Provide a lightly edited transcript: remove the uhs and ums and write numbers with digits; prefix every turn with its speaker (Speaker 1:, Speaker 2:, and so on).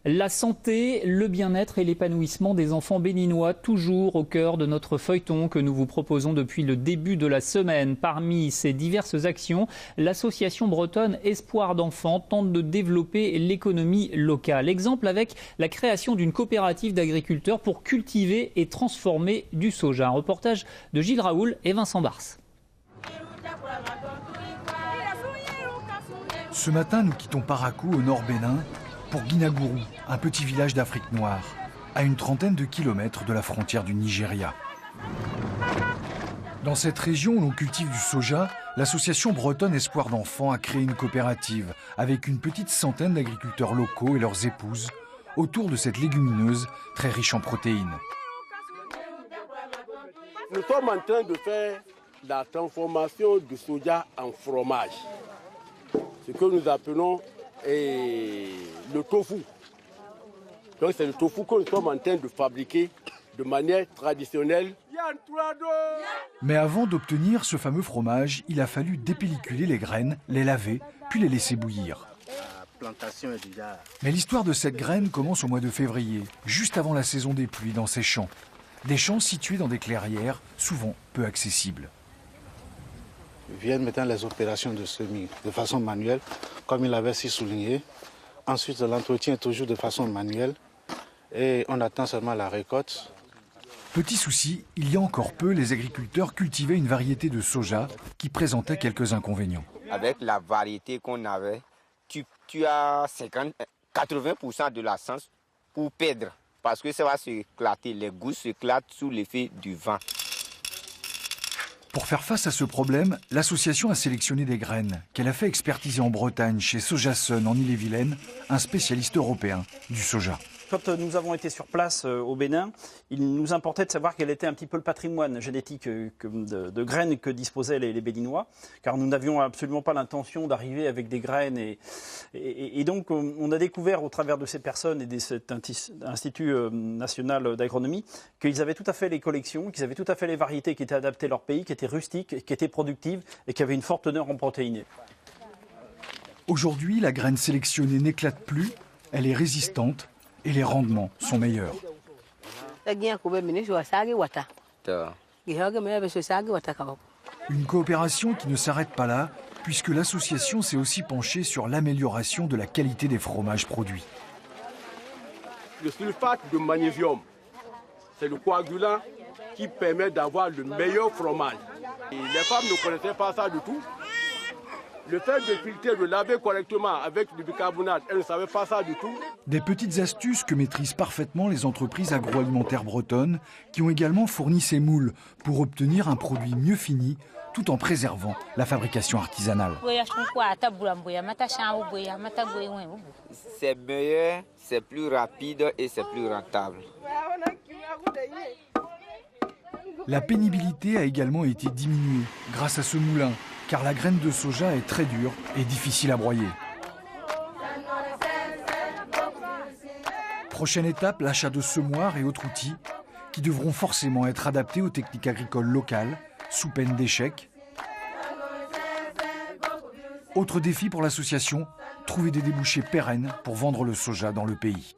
Speaker 1: La santé, le bien-être et l'épanouissement des enfants béninois, toujours au cœur de notre feuilleton que nous vous proposons depuis le début de la semaine. Parmi ces diverses actions, l'association bretonne Espoir d'enfants tente de développer l'économie locale. Exemple avec la création d'une coopérative d'agriculteurs pour cultiver et transformer du soja. Un reportage de Gilles Raoul et Vincent Bars.
Speaker 2: Ce matin, nous quittons Parakou au nord Bénin pour Guinagourou, un petit village d'Afrique noire, à une trentaine de kilomètres de la frontière du Nigeria. Dans cette région où l'on cultive du soja, l'association bretonne Espoir d'enfants a créé une coopérative avec une petite centaine d'agriculteurs locaux et leurs épouses autour de cette légumineuse très riche en protéines.
Speaker 3: Nous sommes en train de faire la transformation du soja en fromage, ce que nous appelons le tofu. Donc c'est le tofu que nous sommes en train de fabriquer de manière traditionnelle.
Speaker 2: Mais avant d'obtenir ce fameux fromage, il a fallu dépelliculer les graines, les laver, puis les laisser bouillir. Mais l'histoire de cette graine commence au mois de février, juste avant la saison des pluies dans ces champs. Des champs situés dans des clairières, souvent peu accessibles.
Speaker 4: Viennent maintenant les opérations de semis de façon manuelle, comme il avait si souligné. Ensuite, l'entretien est toujours de façon manuelle et on attend seulement la récolte.
Speaker 2: Petit souci, il y a encore peu, les agriculteurs cultivaient une variété de soja qui présentait quelques inconvénients.
Speaker 5: Avec la variété qu'on avait, tu as 80% de la chance pour perdre parce que ça va s'éclater, les gousses s'éclatent sous l'effet du vent.
Speaker 2: Pour faire face à ce problème, l'association a sélectionné des graines qu'elle a fait expertiser en Bretagne chez Sojasun en Ille-et-Vilaine, un spécialiste européen du soja.
Speaker 6: Quand nous avons été sur place au Bénin, il nous importait de savoir quel était un petit peu le patrimoine génétique de graines que disposaient les Béninois, car nous n'avions absolument pas l'intention d'arriver avec des graines. Et donc on a découvert au travers de ces personnes et de cet Institut national d'agronomie qu'ils avaient tout à fait les collections, qu'ils avaient tout à fait les variétés qui étaient adaptées à leur pays, qui étaient rustiques, qui étaient productives et qui avaient une forte teneur en protéines.
Speaker 2: Aujourd'hui, la graine sélectionnée n'éclate plus, elle est résistante. Et les rendements sont meilleurs. Une coopération qui ne s'arrête pas là, puisque l'association s'est aussi penchée sur l'amélioration de la qualité des fromages produits.
Speaker 3: Le sulfate de magnésium, c'est le coagulant qui permet d'avoir le meilleur fromage. Et les femmes ne connaissaient pas ça du tout. Le fait de filtrer, de laver correctement avec du bicarbonate, elles ne savaient pas ça du tout.
Speaker 2: Des petites astuces que maîtrisent parfaitement les entreprises agroalimentaires bretonnes qui ont également fourni ces moules pour obtenir un produit mieux fini tout en préservant la fabrication artisanale.
Speaker 5: C'est meilleur, c'est plus rapide et c'est plus rentable.
Speaker 2: La pénibilité a également été diminuée grâce à ce moulin, car la graine de soja est très dure et difficile à broyer. Prochaine étape, l'achat de semoirs et autres outils qui devront forcément être adaptés aux techniques agricoles locales, sous peine d'échec. Autre défi pour l'association, trouver des débouchés pérennes pour vendre le soja dans le pays.